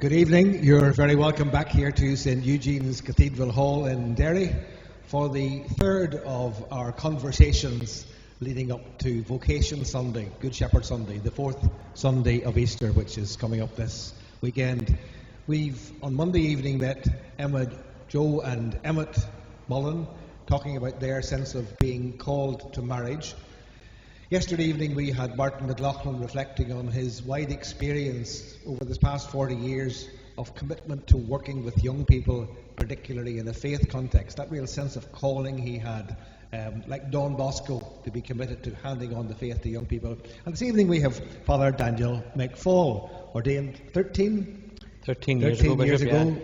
Good evening. You're very welcome back here to St. Eugene's Cathedral Hall in Derry for the third of our conversations leading up to Vocation Sunday, Good Shepherd Sunday, the fourth Sunday of Easter, which is coming up this weekend. We've, on Monday evening, met Joe and Emmett Mullen talking about their sense of being called to marriage. Yesterday evening we had Martin McLaughlin reflecting on his wide experience over the past 40 years of commitment to working with young people, particularly in a faith context. That real sense of calling he had, like Don Bosco, to be committed to handing on the faith to young people. And this evening we have Fr Daniel McFaul, ordained 13 years ago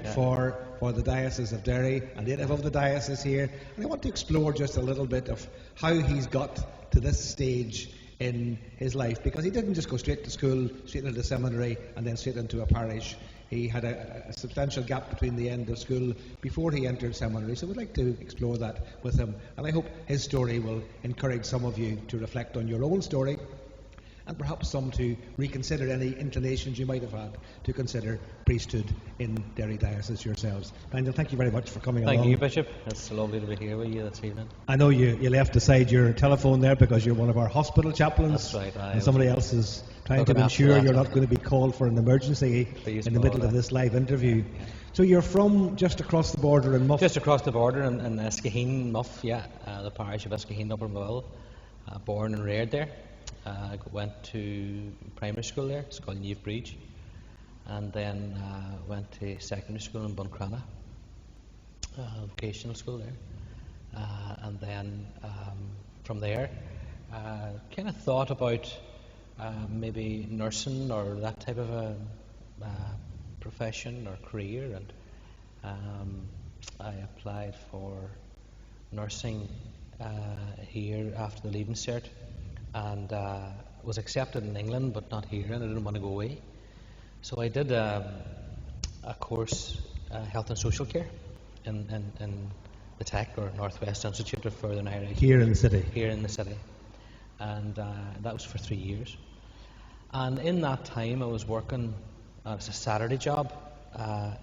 for the Diocese of Derry, and native of the diocese here. And I want to explore just a little bit of how he's got to this stage in his life, because he didn't just go straight to school, straight into seminary, and then straight into a parish. He had a substantial gap between the end of school before he entered seminary, so we'd like to explore that with him. And I hope his story will encourage some of you to reflect on your own story, and perhaps some to reconsider any inclinations you might have had to consider priesthood in Derry Diocese yourselves. Daniel, thank you very much for coming along. Thank you, Bishop. It's lovely to be here with you this evening. I know you left aside your telephone there because you're one of our hospital chaplains. That's right. And somebody else is trying to ensure you're not going to be called for an emergency in the middle of this live interview. Yeah. So you're from just across the border in Muff? Just across the border in Eskaheen, Muff, the parish of Eskaheen, Upper Mull. Born and reared there. I went to primary school there, it's called Neve Bridge, and then went to secondary school in Buncrana, vocational school there, and then from there kind of thought about maybe nursing or that type of a profession or career, and I applied for nursing here after the Leaving Cert, and was accepted in England but not here, and I didn't want to go away. So I did a course, Health and Social Care in the Tech or Northwest Institute of Further Higher Education. Here in the city? Here in the city. And that was for 3 years. And in that time I was working, it was a Saturday job, I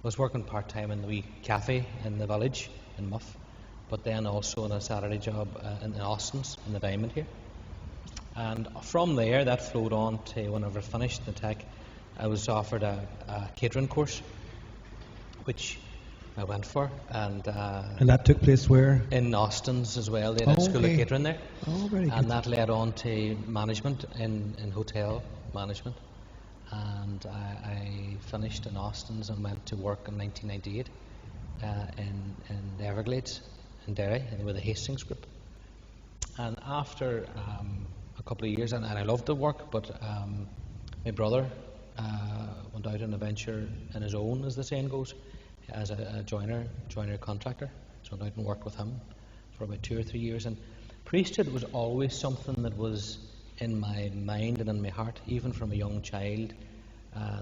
was working part-time in the wee cafe in the village in Muff, but then also in a Saturday job in Austin's, in the Diamond here. And from there, that flowed on to whenever I finished the Tech, I was offered a catering course, which I went for. And that took place where? In Austin's as well. They had a school of catering there. Oh, very good. And that led on to management in hotel management. And I finished in Austin's and went to work in 1998 in the Everglades in Derry with the Hastings group. And after a couple of years, and I loved the work, but my brother went out on a venture in his own, as the saying goes, as a joiner contractor. So I went out and worked with him for about 2 or 3 years. And priesthood was always something that was in my mind and in my heart, even from a young child.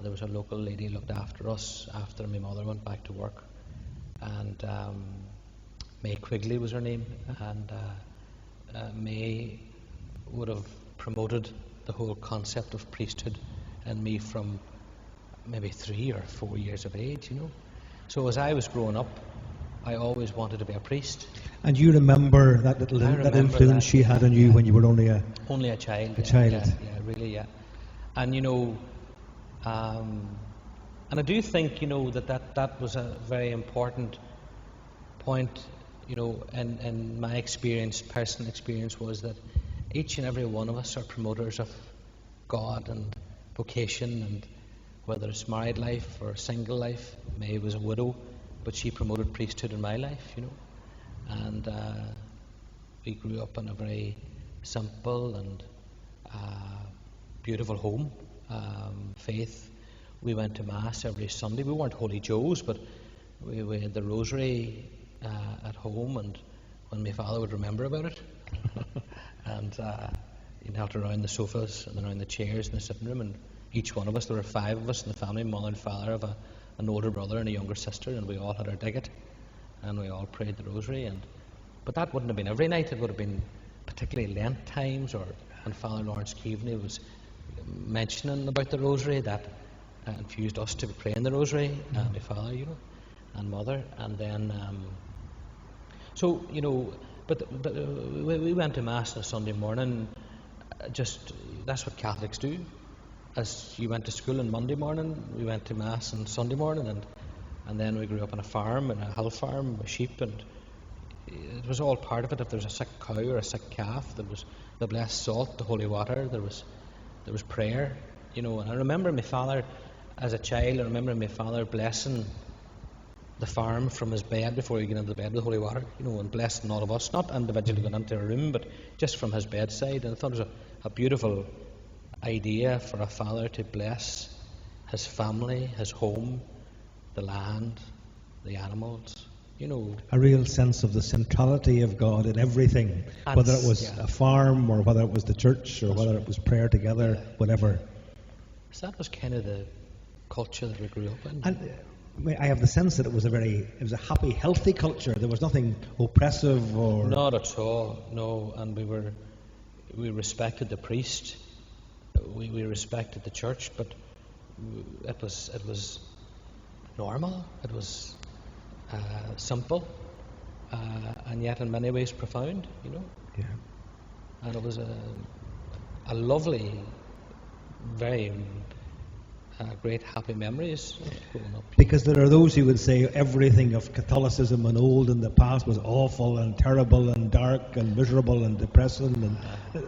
There was a local lady who looked after us after my mother went back to work, and May Quigley was her name, and May would have promoted the whole concept of priesthood in me from maybe 3 or 4 years of age, So as I was growing up, I always wanted to be a priest. And you remember that influence she had on you when you were only a child? Yeah, really, yeah. And and I do think that was a very important point. In my experience, personal experience, was that each and every one of us are promoters of God and vocation, and whether it's married life or single life. May was a widow, but she promoted priesthood in my life, and we grew up in a very simple and beautiful home, faith. We went to Mass every Sunday. We weren't Holy Joes, but we had the rosary at home, and when my father would remember about it, and he knelt around the sofas and around the chairs in the sitting room, and each one of us, there were 5 of us in the family, mother and father of an older brother and a younger sister, and we all had our ticket, and we all prayed the rosary. But that wouldn't have been every night. It would have been particularly Lent times, and Father Lawrence Keaveney was mentioning about the rosary, that infused us to be praying the rosary, and my father, and mother, and then we went to mass on a Sunday morning. Just that's what Catholics do. As you went to school on Monday morning, we went to mass on Sunday morning, and then we grew up on a farm, in a hill farm, with sheep, and it was all part of it. If there was a sick cow or a sick calf, there was the blessed salt, the holy water. There was prayer, And I remember my father, as a child, I remember my father blessing the farm from his bed before he got into the bed with holy water, and blessing all of us, not individually going into a room, but just from his bedside. And I thought it was a beautiful idea for a father to bless his family, his home, the land, the animals, A real sense of the centrality of God in everything, whether it was a farm or whether it was the church or whether it was prayer together, whatever. So that was kind of the culture that we grew up in. And I have the sense that it was a happy, healthy culture. There was nothing oppressive or... Not at all, no. And we respected the priest, we respected the church, but it was normal, it was simple, and yet in many ways profound, Yeah. And it was a lovely, very great happy memories growing up. Because there are those who would say everything of Catholicism and old in the past was awful and terrible and dark and miserable and depressing, and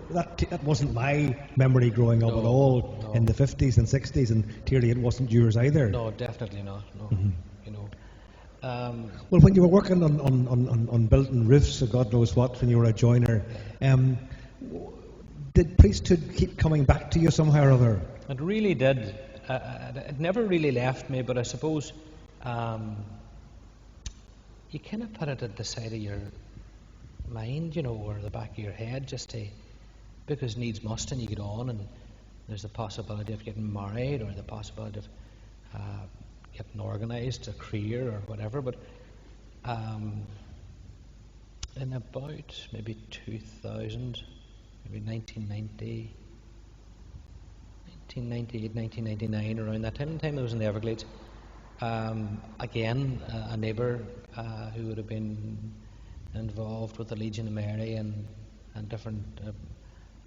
that wasn't my memory growing up at all in the 50s and 60s, and clearly it wasn't yours either. No, definitely not. No, Mm-hmm. Well, when you were working on building roofs or God knows what, when you were a joiner, did priesthood keep coming back to you somehow or other? It really did. It never really left me, but I suppose you kind of put it at the side of your mind, or the back of your head, just because needs must, and you get on, and there's the possibility of getting married or the possibility of getting organised, a career or whatever. But in about maybe 2000, maybe 1990. 1998, 1999, around that time I was in the Everglades. Again, a neighbour who would have been involved with the Legion of Mary and different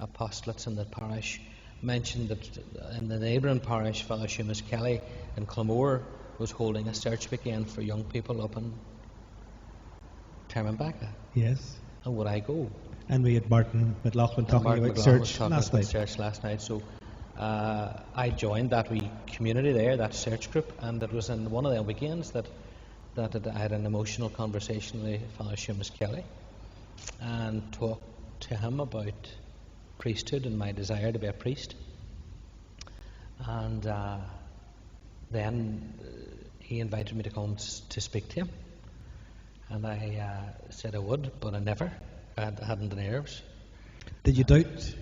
apostolates in the parish mentioned that in the neighbouring parish, Father Seamus Kelly in Clamore was holding a search weekend for young people up in Termanbacca. Yes. And would I go? And we had Martin McLaughlin talking about search last night. Search last night. So I joined that wee community there, that search group, and it was in one of the weekends that I had an emotional conversation with Father Seamus Kelly and talked to him about priesthood and my desire to be a priest. And then he invited me to come to speak to him, and I said I would, but I never. I hadn't the nerves. Did you doubt?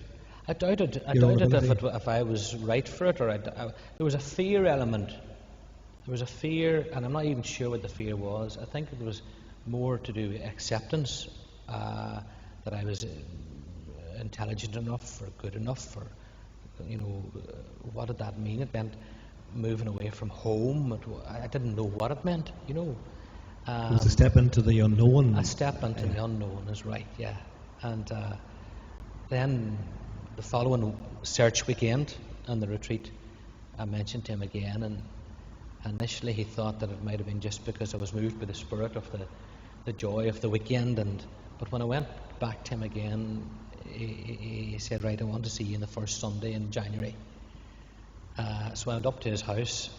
I doubted if I was right for it, or there was a fear element. There was a fear, and I'm not even sure what the fear was. I think it was more to do with acceptance, that I was intelligent enough or good enough, or what did that mean? It meant moving away from home. I didn't know what it meant. It was a step into the unknown. A step into the unknown is right, yeah. And then the following search weekend and the retreat, I mentioned to him again, and initially he thought that it might have been just because I was moved by the spirit of the joy of the weekend, but when I went back to him again, he said, right, I want to see you on the first Sunday in January. So I went up to his house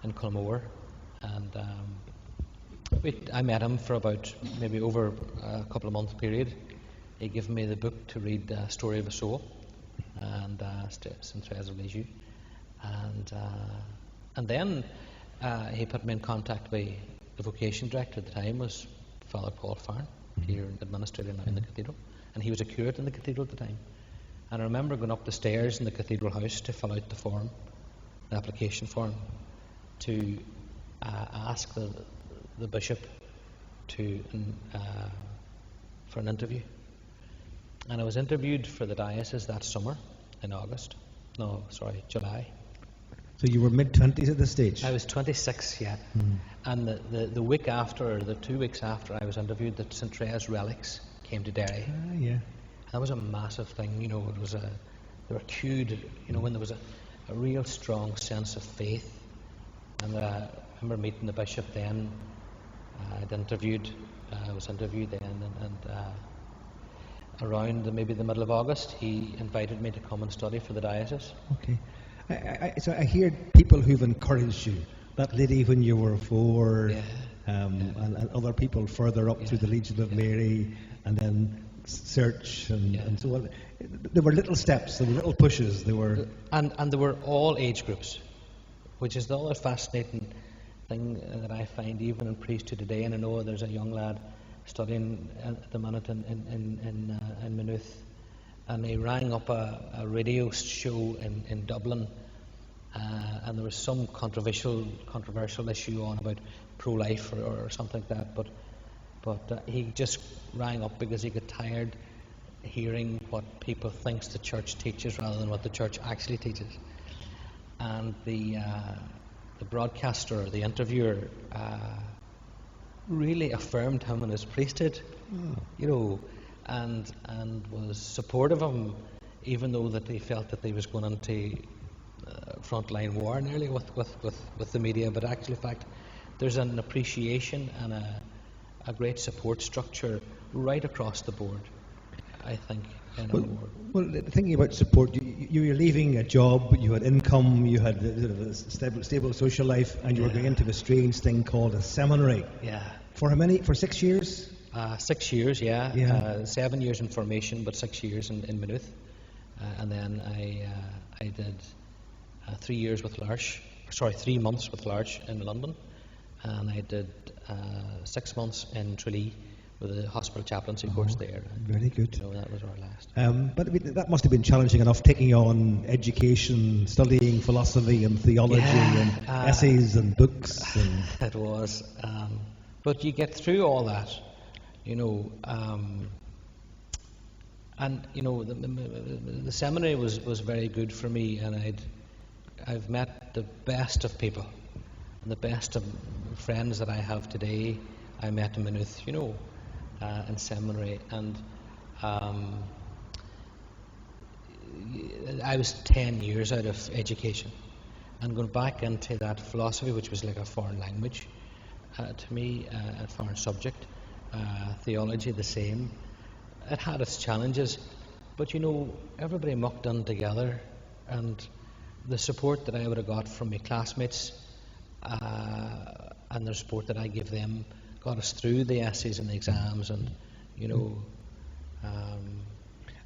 in Clamore, and I met him for about maybe over a couple of month period. He gave me the book to read, Story of a Soul, and St. Thérèse of Lisieux, and then he put me in contact with the Vocation director at the time, was Father Paul Farn, here administrator now in the cathedral, and he was a curate in the cathedral at the time. And I remember going up the stairs in the cathedral house to fill out the application form, to ask the bishop for an interview. And I was interviewed for the diocese that summer in July. So you were mid-20s at this stage? I was 26, yeah. And the week after, or the 2 weeks after I was interviewed, the St. Therese relics came to Derry. Yeah. That was a massive thing, you know. It was they were queued, you know, when there was a real strong sense of faith. And I remember meeting the bishop then. I was interviewed then, and around maybe the middle of August, he invited me to come and study for the diocese. Okay. So I hear people who've encouraged you. That lady when you were 4, and other people further up through the Legion of Mary, and then Search and so on. There were little steps, there were little pushes, there were... And they were all age groups, which is the other fascinating thing that I find even in priesthood today. And I know there's a young lad studying at the minute in Maynooth, and he rang up a radio show in Dublin, and there was some controversial issue on about pro-life or something like that, but he just rang up because he got tired hearing what people thinks the church teaches rather than what the church actually teaches. And the broadcaster, the interviewer, really affirmed him in his priesthood, you know, and was supportive of him, even though that he felt that he was going into frontline war nearly with the media. But actually, in fact, there's an appreciation and a great support structure right across the board, I think. Well, thinking about support, you were leaving a job, you had income, you had a stable social life, and you were going into a strange thing called a seminary. Yeah. For how many? For 6 years? 6 years, yeah. 7 years in formation, but 6 years in Maynooth. And then I did 3 years with L'Arche, 3 months with L'Arche in London, and I did 6 months in Tralee with a hospital chaplaincy course there. Very good. So that was our last. But I mean, that must have been challenging enough, taking on education, studying philosophy and theology and essays and books. And it was. But you get through all that, you know. And you know, the seminary was very good for me, and I've met the best of people, and the best of friends that I have today. I met in Maynooth, you know, in seminary, and I was 10 years out of education, and going back into that philosophy, which was like a foreign language to me, a foreign subject, theology the same. It had its challenges, but you know, everybody mucked in together, and the support that I would have got from my classmates and the support that I gave them got us through the essays and the exams, and you know.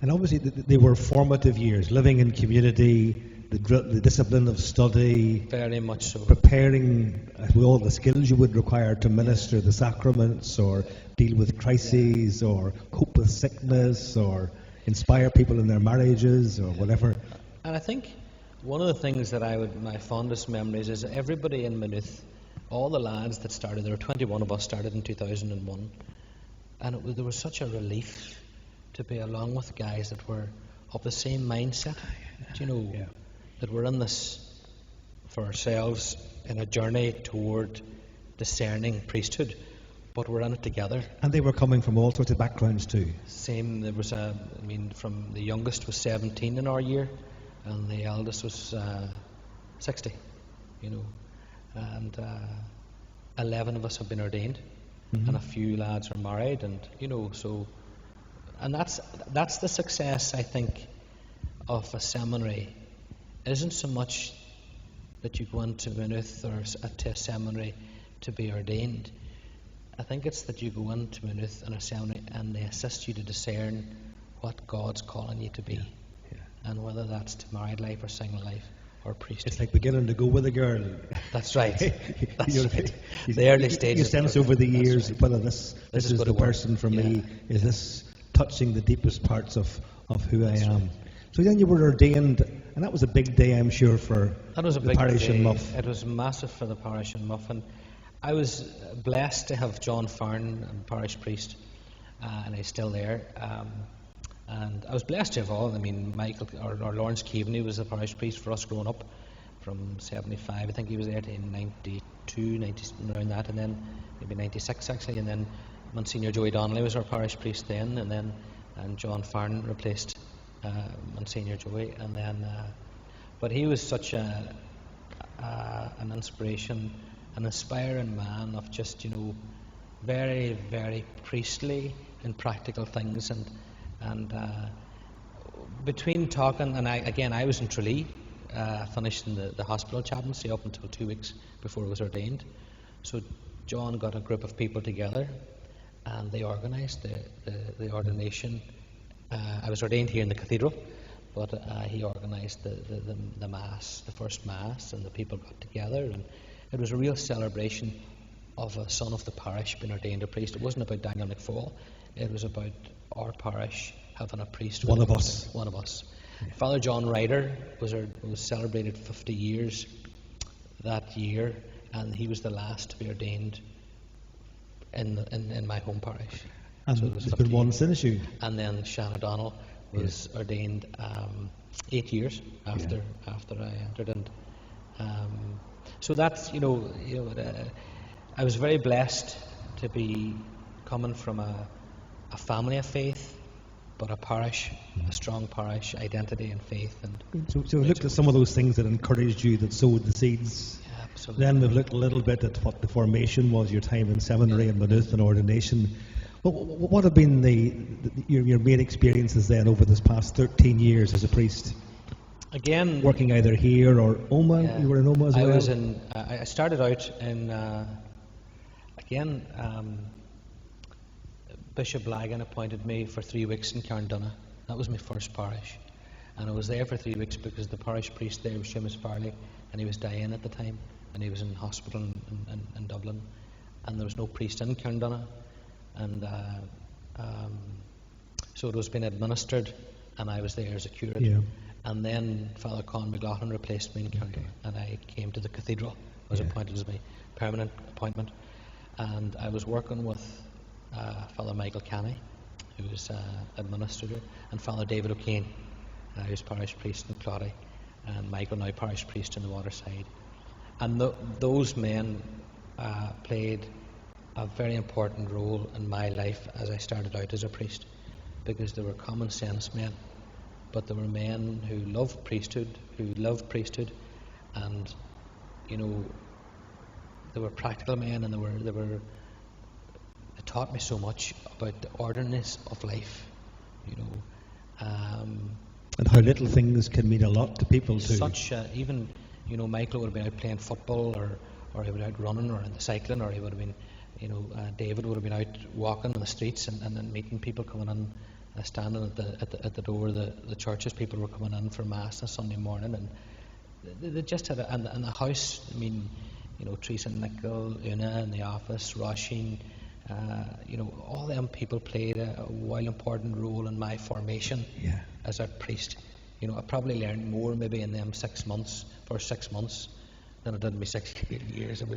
And obviously they were formative years, living in community, the discipline of study, very much so, preparing with all the skills you would require to minister the sacraments, or deal with crises, or cope with sickness, or inspire people in their marriages, or whatever. And I think one of the things that my fondest memories is everybody in Maynooth, all the lads that started, there were 21 of us, started in 2001, and there was such a relief to be along with guys that were of the same mindset, you know, that we're in this for ourselves in a journey toward discerning priesthood, but we're in it together. And they were coming from all sorts of backgrounds too. Same, there was from the youngest was 17 in our year, and the eldest was 60, you know. And 11 of us have been ordained, and a few lads are married, and you know, so, and that's the success, I think, of a seminary. It isn't so much that you go into Maynooth or to a seminary to be ordained. I think it's that you go into Maynooth and a seminary, and they assist you to discern what God's calling you to be, and whether that's to married life or single life. It's like beginning to go with a girl. That's right. That's right. The early stages. You sense over the years whether this is the person for me. Is this touching the deepest parts of who I am? Right. So then you were ordained, and that was a big day, I'm sure, for the parish in Muff. It was massive for the parish in Muff, and I was blessed to have John Farn, parish priest, and he's still there. And I was blessed to have all. I mean, Michael or Lawrence Keaveney was the parish priest for us growing up from 75. I think he was there till 92, 90, around that, and then maybe 96 actually, and then Monsignor Joey Donal was our parish priest then, and John Farn replaced Monsignor Joey, and then but he was such an inspiration, an inspiring man of just, very, very priestly and practical things, and between talking, and I was in Tralee, finished in the hospital chaplaincy up until 2 weeks before I was ordained. So John got a group of people together, and they organised the ordination. I was ordained here in the cathedral, but he organised the mass, the first mass, and the people got together, and it was a real celebration of a son of the parish being ordained a priest. It wasn't about Daniel McFaul, it was about our parish having a priest. One of us. Yeah. Father John Ryder was celebrated 50 years that year, and he was the last to be ordained in my home parish. And so there's been one since you. And then Shanna Donal was ordained 8 years after I entered, and so that's I was very blessed to be coming from a family of faith, but a parish, a strong parish identity and faith. And so we've looked at some of those things that encouraged you, that sowed the seeds. Yeah, absolutely. Then we've looked a little bit at what the formation was, your time in seminary and Maynooth and ordination. What have been your main experiences then over this past 13 years as a priest? Again, working either here or Oma. Yeah, you were in Oma as well. I started out in Bishop Blagan appointed me for 3 weeks in Carndonagh. That was my first parish, and I was there for 3 weeks because the parish priest there was Seamus Farley, and he was dying at the time, and he was in hospital in Dublin, and there was no priest in Carndonagh, and so it was being administered, and I was there as a curate. Yeah. And then Father Con McLaughlin replaced me in Carndonagh, and I came to the cathedral. I was appointed as my permanent appointment, and I was working with Father Michael Canny, who was administrator, and Father David O'Kane, who's parish priest in Cloddy, and Michael now parish priest in the Waterside. And those men played a very important role in my life as I started out as a priest, because they were common sense men, but they were men who loved priesthood, and they were practical men, and they taught me so much about the ordinariness of life, and how little things can mean a lot to people too. Such even Michael would have been out playing football, or he would have been out running or in the cycling, or he would have been David would have been out walking in the streets and then meeting people coming in, standing at the door of the churches. People were coming in for mass on Sunday morning, and they just had and the house. I mean, Teresa Nicol, Una in the office, Roisin, all them people played a well important role in my formation as a priest. I probably learned more maybe in them 6 months, first 6 months, than I did in my 6 years at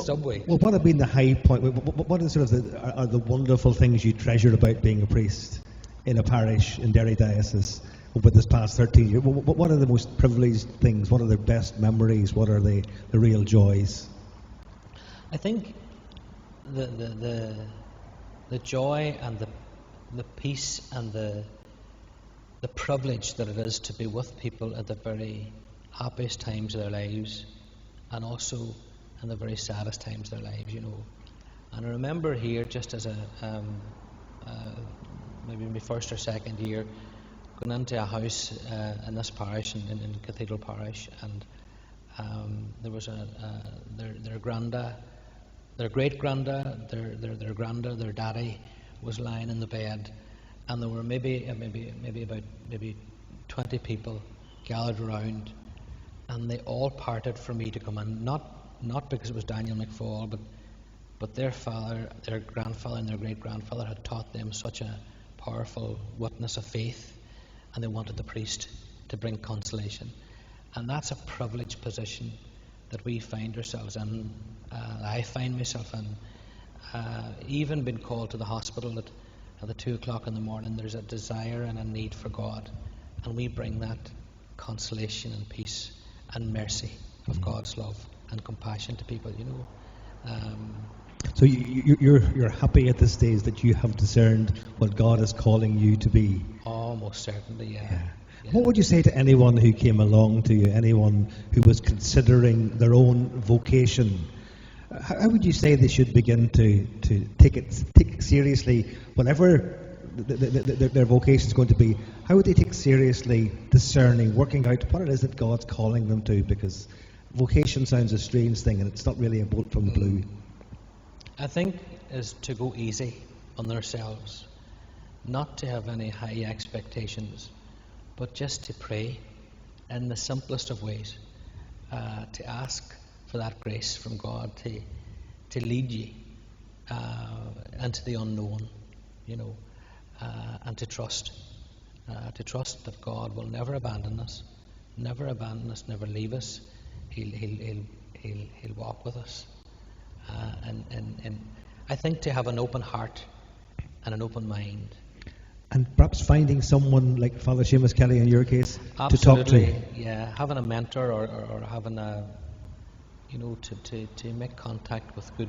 Subway. Well, what have been the high point? What is sort of are the wonderful things you treasured about being a priest in a parish in Derry Diocese over this past 13 years? What are the most privileged things? What are the best memories? What are the real joys? I think the joy and the peace and the privilege that it is to be with people at the very happiest times of their lives, and also in the very saddest times of their lives, And I remember here, just as maybe my first or second year, going into a house in this parish, in Cathedral Parish, and there was their granda, their great granda, their granda, their daddy was lying in the bed, and there were maybe about 20 people gathered around, and they all parted for me to come in, not because it was Daniel McFaul, but their father, their grandfather, and their great grandfather had taught them such a powerful witness of faith, and they wanted the priest to bring consolation. And that's a privileged position that we find ourselves in. I find myself in, even being called to the hospital at the 2 o'clock in the morning. There's a desire and a need for God, and we bring that consolation and peace and mercy of God's love and compassion to people, you know. So you're happy at this stage that you have discerned what God is calling you to be? Oh, most certainly, yeah. Yeah. What would you say to anyone who came along to you, anyone who was considering their own vocation? How would you say they should begin to take seriously whatever their vocation is going to be? How would they take seriously discerning, working out what it is that God's calling them to? Because vocation sounds a strange thing, and it's not really a bolt from the blue. I think is to go easy on themselves, not to have any high expectations, but just to pray in the simplest of ways, to ask for that grace from God to lead you into the unknown, you know, and to trust that God will never abandon us, never leave us. He'll walk with us, and I think to have an open heart and an open mind. And perhaps finding someone like Father Seamus Kelly in your case Absolutely, to talk to. Yeah, having a mentor or having a, you know, to make contact with good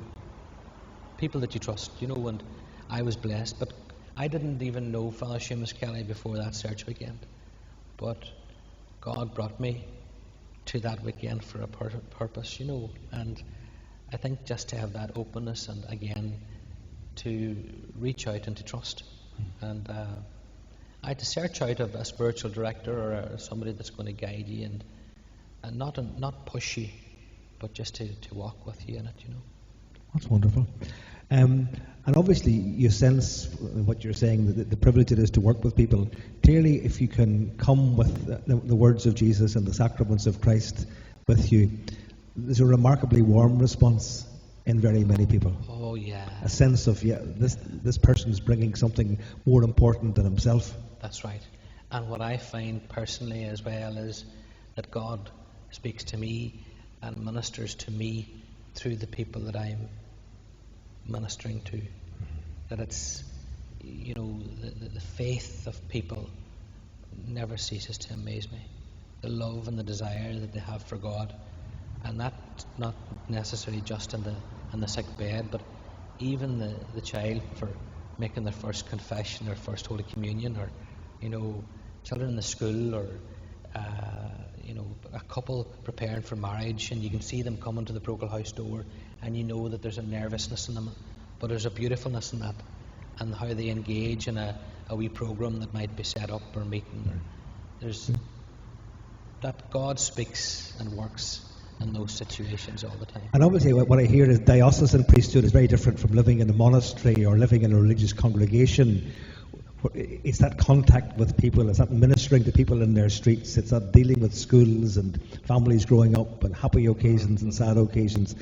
people that you trust, you know. And I was blessed, but I didn't even know Father Seamus Kelly before that search weekend. But God brought me to that weekend for a purpose, you know. And I think just to have that openness and again to reach out and to trust. And I had to search out a spiritual director or somebody that's going to guide you and not push you, but just to walk with you in it, you know. That's wonderful. And obviously you sense what you're saying, the privilege it is to work with people. Clearly, if you can come with the words of Jesus and the sacraments of Christ with you, there's a remarkably warm response in very many people. Oh, yeah. A sense of, this person's bringing something more important than himself. That's right. And what I find personally as well is that God speaks to me and ministers to me through the people that I'm ministering to. That it's, you know, the faith of people never ceases to amaze me. The love and the desire that they have for God. And that's not necessarily just in the sick bed, but even the child for making their first confession or first Holy Communion, or, you know, children in the school, or you know, a couple preparing for marriage, and you can see them coming to the parochial house door, and you know that there's a nervousness in them, but there's a beautifulness in that, and how they engage in a wee program that might be set up or meeting. Or there's that God speaks and works in those situations all the time. And obviously what I hear is diocesan priesthood is very different from living in a monastery or living in a religious congregation. It's that contact with people, it's that ministering to people in their streets, it's that dealing with schools and families growing up and happy occasions and sad occasions.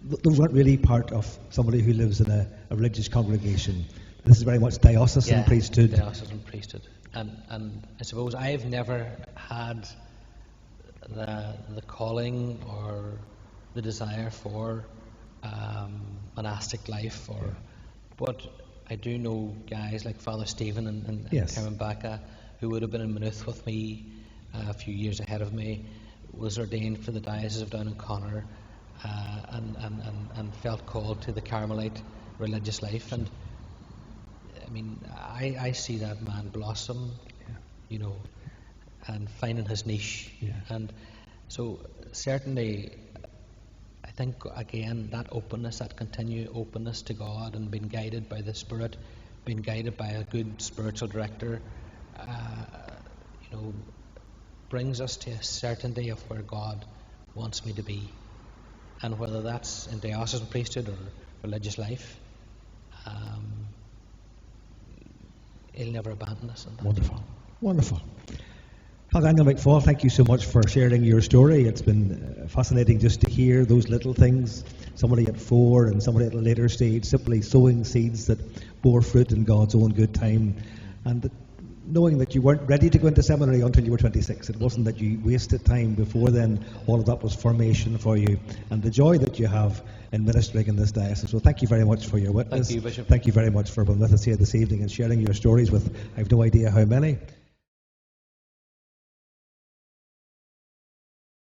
Those aren't really part of somebody who lives in a religious congregation. This is very much diocesan priesthood. Diocesan priesthood. And I suppose I've never had the calling or the desire for monastic life, but I do know guys like Father Stephen and Kevin Bacca, who would have been in Maynooth with me a few years ahead of me, was ordained for the Diocese of Down and Connor, and felt called to the Carmelite religious life. And I mean, I see that man blossom, you know, and finding his niche. And so certainly I think again that openness, that continued openness to God and being guided by the Spirit, being guided by a good spiritual director, you know, brings us to a certainty of where God wants me to be, and whether that's in diocesan priesthood or religious life, He'll never abandon us. Wonderful. Fr Daniel McFaul, thank you so much for sharing your story. It's been fascinating just to hear those little things, somebody at 4 and somebody at a later stage, simply sowing seeds that bore fruit in God's own good time, and knowing that you weren't ready to go into seminary until you were 26. It wasn't that you wasted time before then. All of that was formation for you, and the joy that you have in ministering in this diocese. So thank you very much for your witness. Thank you, Bishop. Thank you very much for being with us here this evening and sharing your stories with, I've no idea how many.